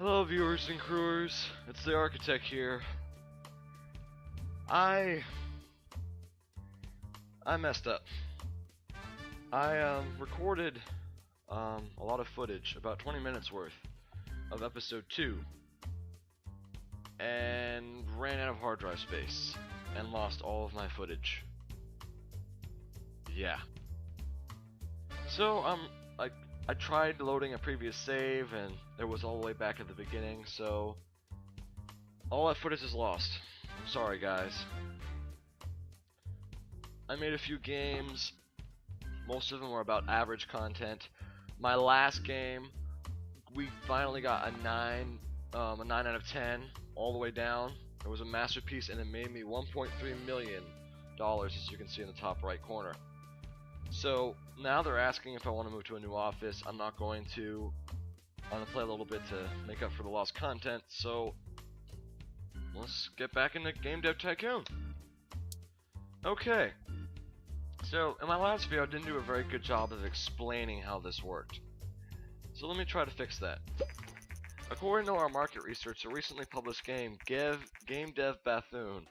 Hello viewers and crewers, it's the Architect here. I messed up. I recorded a lot of footage, about 20 minutes worth, of episode 2, and ran out of hard drive space, and lost all of my footage. Yeah. So, I tried loading a previous save, and it was all the way back at the beginning, so all that footage is lost. I'm sorry, guys. I made a few games. Most of them were about average content. My last game, we finally got a 9 out of 10, all the way down. It was a masterpiece, and it made me $1.3 million, as you can see in the top right corner. So now they're asking if I want to move to a new office. I'm not going to. I'm going to play a little bit to make up for the lost content. So let's get back into GameDevTycoon. Okay. So in my last video I didn't do a very good job of explaining how this worked. So let me try to fix that. According to our market research, a recently published game, GameDevTycoon.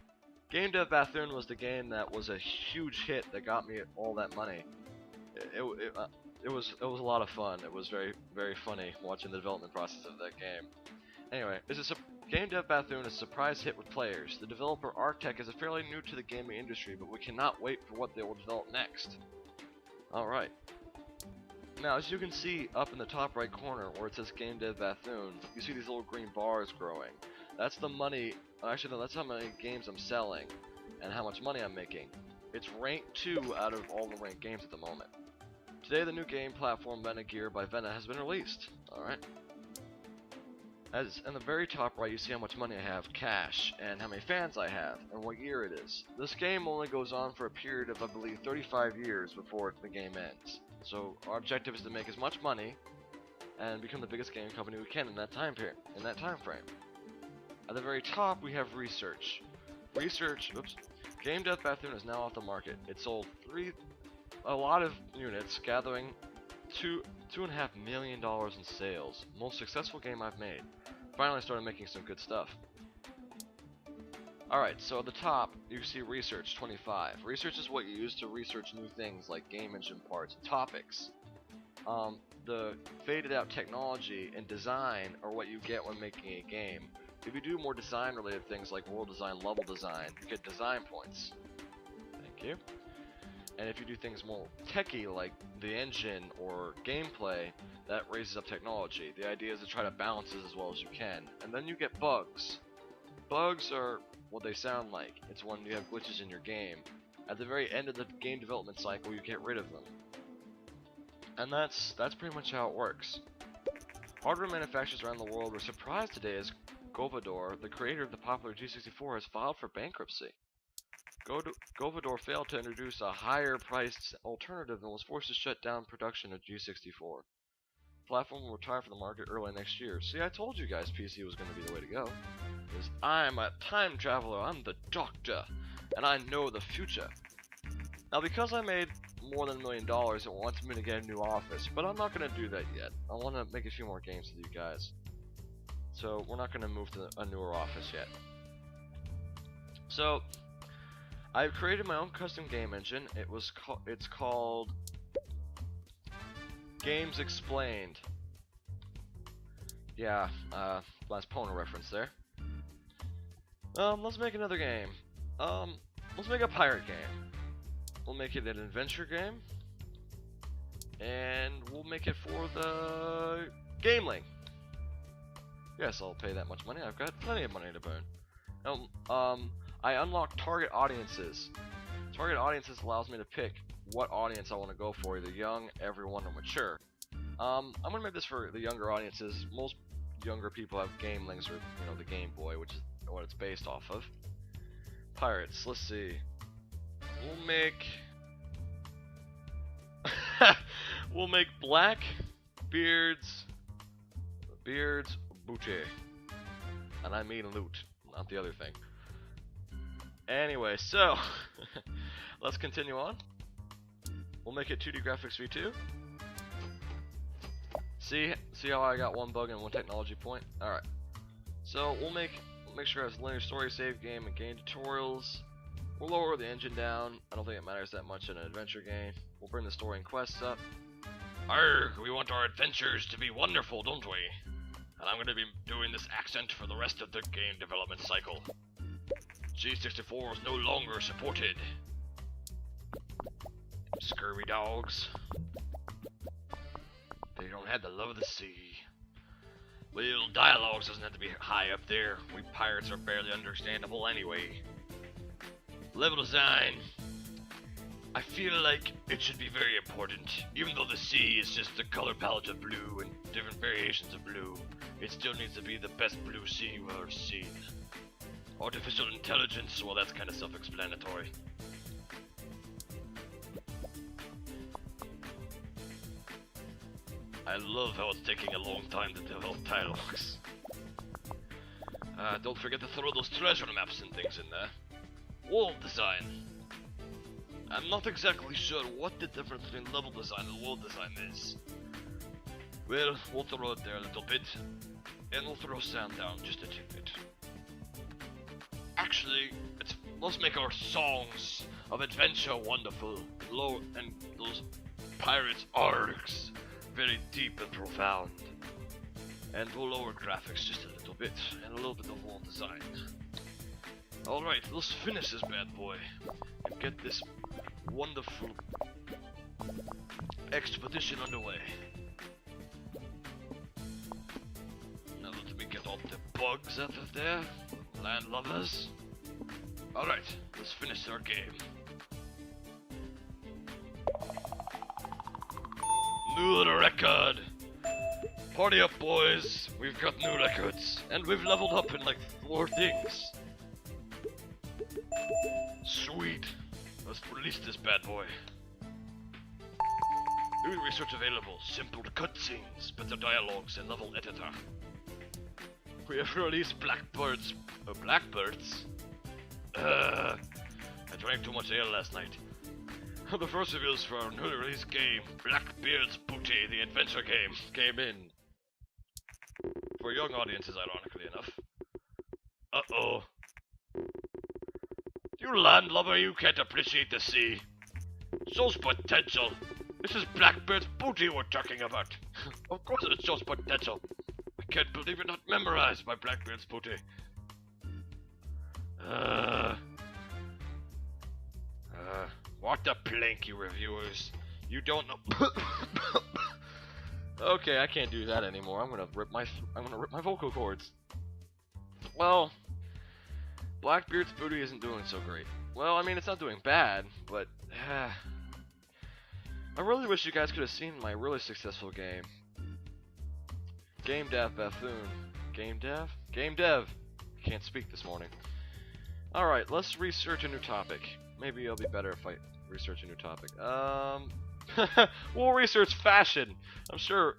GameDevTycoon was the game that was a huge hit that got me all that money. It was a lot of fun. It was very funny watching the development process of that game. Anyway, GameDevTycoon is a surprise hit with players. The developer itect is fairly new to the gaming industry, but we cannot wait for what they will develop next. Alright. Now, as you can see up in the top right corner where it says GameDevTycoon, you see these little green bars growing. That's the money. Actually, no, that's how many games I'm selling and how much money I'm making. It's ranked 2 out of all the ranked games at the moment. Today, the new game platform Vena Gear by Vena has been released. Alright. As in the very top right, you see how much money I have, cash, and how many fans I have, and what year it is. This game only goes on for a period of, I believe, 35 years before the game ends. So our objective is to make as much money and become the biggest game company we can in that time frame. At the very top, we have research. GameDevTycoon is now off the market. It sold a lot of units, gathering $2.5 million in sales. Most successful game I've made. Finally started making some good stuff. Alright, so at the top, you see Research 25. Research is what you use to research new things like game engine parts and topics. The faded out technology and design are what you get when making a game. If you do more design related things like world design, level design, you get design points. Thank you. And if you do things more techy like the engine or gameplay, that raises up technology. The idea is to try to balance this as well as you can. And then you get bugs. Bugs are what they sound like. It's when you have glitches in your game. At the very end of the game development cycle, you get rid of them. And that's pretty much how it works. Hardware manufacturers around the world were surprised today as Govador, the creator of the popular G64, has filed for bankruptcy. Govador failed to introduce a higher priced alternative and was forced to shut down production of G64. The platform will retire from the market early next year. See, I told you guys PC was going to be the way to go. Because I'm a time traveler, I'm the doctor, and I know the future. Now, because I made more than $1 million, it wants me to get a new office, but I'm not going to do that yet. I want to make a few more games with you guys. So, we're not going to move to a newer office yet. So, I've created my own custom game engine. It's called Games Explained. Yeah, last Pona reference there. Let's make another game. Let's make a pirate game. We'll make it an adventure game. And we'll make it for the Game Link. Yes, I'll pay that much money. I've got plenty of money to burn. I unlock target audiences. Target audiences allows me to pick what audience I want to go for, either young, everyone, or mature. I'm gonna make this for the younger audiences. Most younger people have Game Links or the Game Boy, which is what it's based off of. Pirates. Let's see. We'll make black beards booty, and I mean loot, not the other thing. Anyway, so let's continue on. We'll make it 2D graphics v2. See See how I got one bug and one technology point? Alright. So we'll make sure it's linear story, save game, and game tutorials. We'll lower the engine down. I don't think it matters that much in an adventure game. We'll bring the story and quests up. Arrgh, we want our adventures to be wonderful, don't we? And I'm going to be doing this accent for the rest of the game development cycle. G64 is no longer supported. Scurvy dogs. They don't have the love of the sea. Well, dialogues doesn't have to be high up there. We pirates are barely understandable anyway. Level design. I feel like it should be very important. Even though the sea is just the color palette of blue and different variations of blue, it still needs to be the best blue sea you've ever seen. Artificial intelligence, well, that's kind of self-explanatory. I love how it's taking a long time to develop dialogues. Don't forget to throw those treasure maps and things in there. World design. I'm not exactly sure what the difference between level design and world design is. Well, we'll throw it there a little bit, and we'll throw sound down just a tidbit. Actually, let's make our songs of adventure wonderful, and those pirates' arcs very deep and profound. And we'll lower graphics just a little bit, and a little bit of world design. Alright, let's finish this bad boy, and get this wonderful expedition underway. Now let me get all the bugs out of there, landlubbers. Alright, let's finish our game. New record! Party up, boys! We've got new records, and we've leveled up in like 4 things. Sweet. Let's release this bad boy. New research available. Simple cutscenes, better dialogues, and level editor. We have released Blackbirds. Blackbirds? I drank too much ale last night. The first reviews for our newly released game, Blackbeard's Booty, the adventure game, came in. For young audiences, ironically enough. Uh-oh. You landlubber, you can't appreciate the sea. Shows potential. This is Blackbeard's Booty we're talking about. Of course it shows potential. I can't believe you're not memorized by Blackbeard's Booty. What the planky reviewers? You don't know. Okay, I can't do that anymore. I'm gonna rip my vocal cords. Well, Blackbeard's Booty isn't doing so great. Well, I mean, it's not doing bad, but I really wish you guys could have seen my really successful game. GameDevTycoon. GameDev. Can't speak this morning. Alright, let's research a new topic. Maybe it'll be better if I research a new topic. We'll research fashion. I'm sure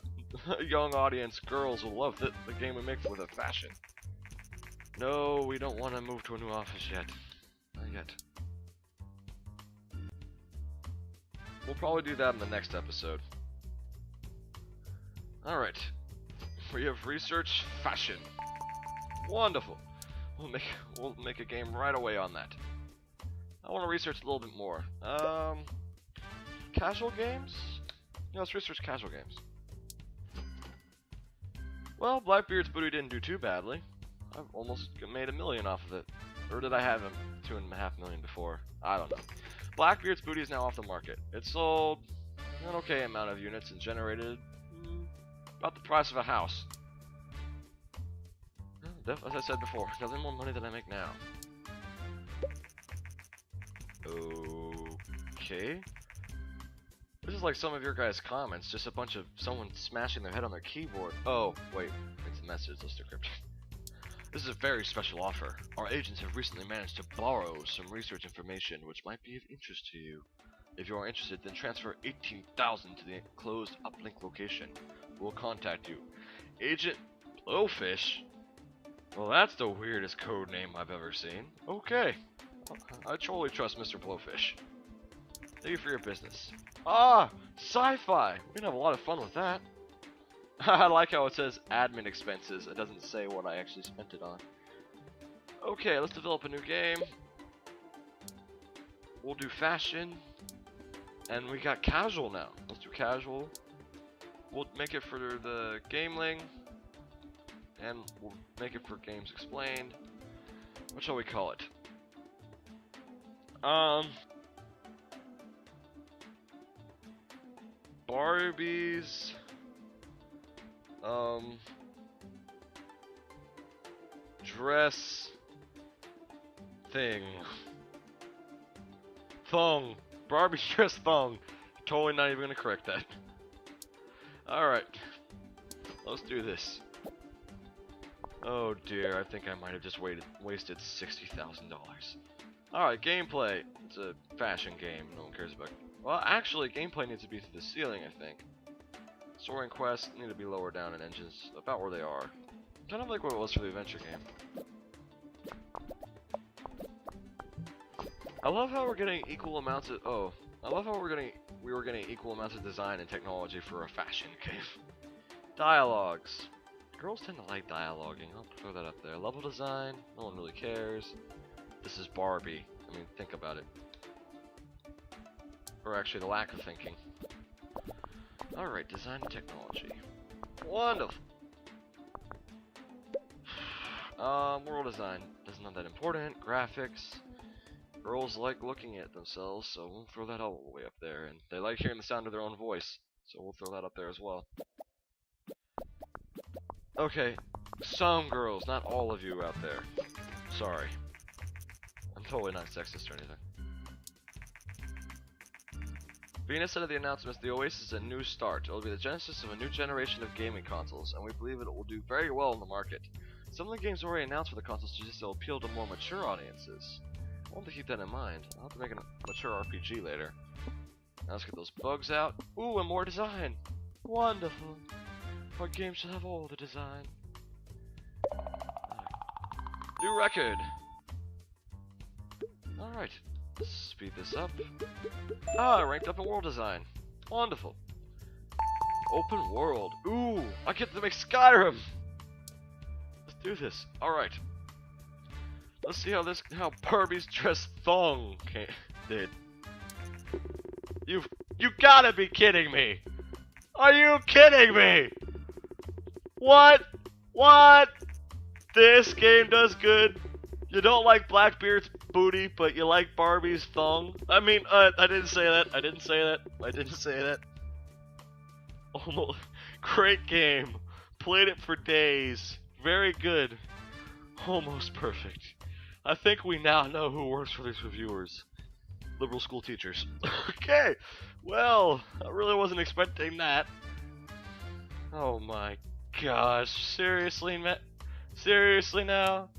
a young audience, girls, will love the game we make with a fashion. No, we don't want to move to a new office yet. Not yet. We'll probably do that in the next episode. Alright. We have research fashion. Wonderful. We'll make a game right away on that. I want to research a little bit more. Casual games? Yeah, let's research casual games. Well, Blackbeard's Booty didn't do too badly. I've almost made $1 million off of it. Or did I have him 2.5 million before? I don't know. Blackbeard's Booty is now off the market. It sold an okay amount of units and generated about the price of a house. As I said before, nothing more money than I make now. Okay. This is like some of your guys' comments, just a bunch of someone smashing their head on their keyboard. Oh, wait, it's a message, let's decrypt. This is a very special offer. Our agents have recently managed to borrow some research information which might be of interest to you. If you are interested, then transfer 18,000 to the enclosed uplink location. We'll contact you. Agent Blowfish? Well, that's the weirdest code name I've ever seen. Okay. I totally trust Mr. Blowfish. Thank you for your business. Ah! Sci-fi! We can have a lot of fun with that. I like how it says admin expenses. It doesn't say what I actually spent it on. Okay, let's develop a new game. We'll do fashion. And we got casual now. Let's do casual. We'll make it for the Gameling. And we'll make it for Games Explained. What shall we call it? Barbie's dress thing. Thung. Barbie's dress thung. Totally not even gonna correct that. Alright. Let's do this. Oh dear, I think I might have just wasted $60,000. Alright, gameplay. It's a fashion game, no one cares about. Well, actually, gameplay needs to be through the ceiling, I think. Soaring quests need to be lower down in engines, about where they are. Kind of like what it was for the adventure game. I love how we're getting equal amounts of. I love how we were getting equal amounts of design and technology for a fashion game. Dialogues. Girls tend to like dialoguing. I'll throw that up there. Level design. No one really cares. This is Barbie. I mean, think about it. Or actually, the lack of thinking. Alright, design and technology. Wonderful! World design. That's not that important. Graphics. Girls like looking at themselves, so we'll throw that all the way up there. And they like hearing the sound of their own voice, so we'll throw that up there as well. Okay, some girls, not all of you out there. Sorry. I'm totally not sexist or anything. Venus said of the announcements, the Oasis is a new start. It will be the genesis of a new generation of gaming consoles, and we believe it will do very well in the market. Some of the games already announced for the consoles suggest they'll appeal to more mature audiences. I want to keep that in mind. I'll have to make a mature RPG later. Now let's get those bugs out. Ooh, and more design! Wonderful! Our game should have all the design. New record! Alright, let's speed this up. Ah, ranked up in world design. Wonderful. Open world. Ooh, I get to make Skyrim! Let's do this. Alright. Let's see how Barbie's dress thong did. You gotta be kidding me! Are you kidding me? What? This game does good. You don't like Blackbeard's booty, but you like Barbie's thong? I mean, I didn't say that. Almost. Great game. Played it for days. Very good. Almost perfect. I think we now know who works for these reviewers. Liberal school teachers. Okay. Well, I really wasn't expecting that. Oh my gosh. Seriously, seriously now?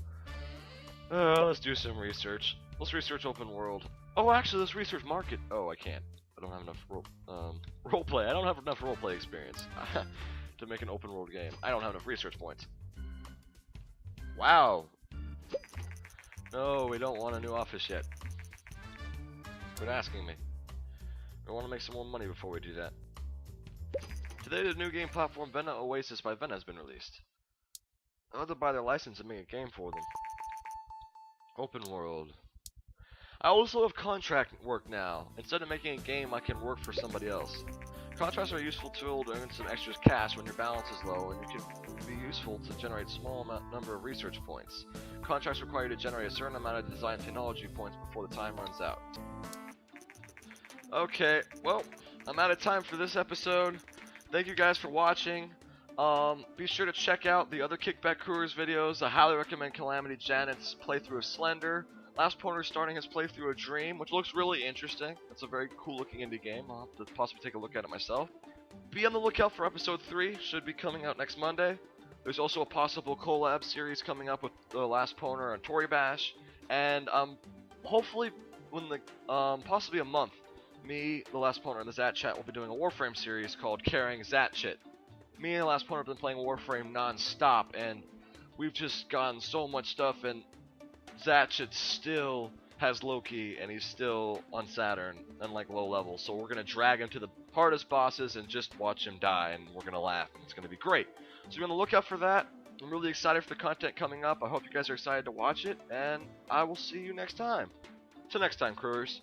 Let's do some research. Let's research open world. Oh, actually, let's research market. Oh, I can't. I don't have enough roleplay. I don't have enough roleplay experience to make an open world game. I don't have enough research points. Wow. No, we don't want a new office yet. Quit asking me. We want to make some more money before we do that. Today, the new game platform Vena Oasis by Vena has been released. I'll have to buy their license and make a game for them. Open world. I also have contract work now. Instead of making a game, I can work for somebody else. Contracts are a useful tool to earn some extra cash when your balance is low, and you can be useful to generate a small number of research points. Contracts require you to generate a certain amount of design technology points before the time runs out. Okay, well, I'm out of time for this episode. Thank you guys for watching. Be sure to check out the other Kickback Couriers videos. I highly recommend Calamity Janet's playthrough of Slender. Last Pointer starting his playthrough of Dream, which looks really interesting. It's a very cool looking indie game. I'll have to possibly take a look at it myself. Be on the lookout for episode 3. Should be coming out next Monday. There's also a possible collab series coming up with the Last Pointer and Tory Bash. And hopefully, when possibly a month, me, the Last Pointer, and the Zat Chat will be doing a Warframe series called Carrying Zat Shit. Me and the Last Pointer have been playing Warframe non-stop, and we've just gotten so much stuff, and Zatchet still has Loki, and he's still on Saturn, and like low level, so we're gonna drag him to the hardest bosses and just watch him die, and we're gonna laugh. It's gonna be great. So you're gonna look out for that. I'm really excited for the content coming up. I hope you guys are excited to watch it, and I will see you next time. Till next time, crewers.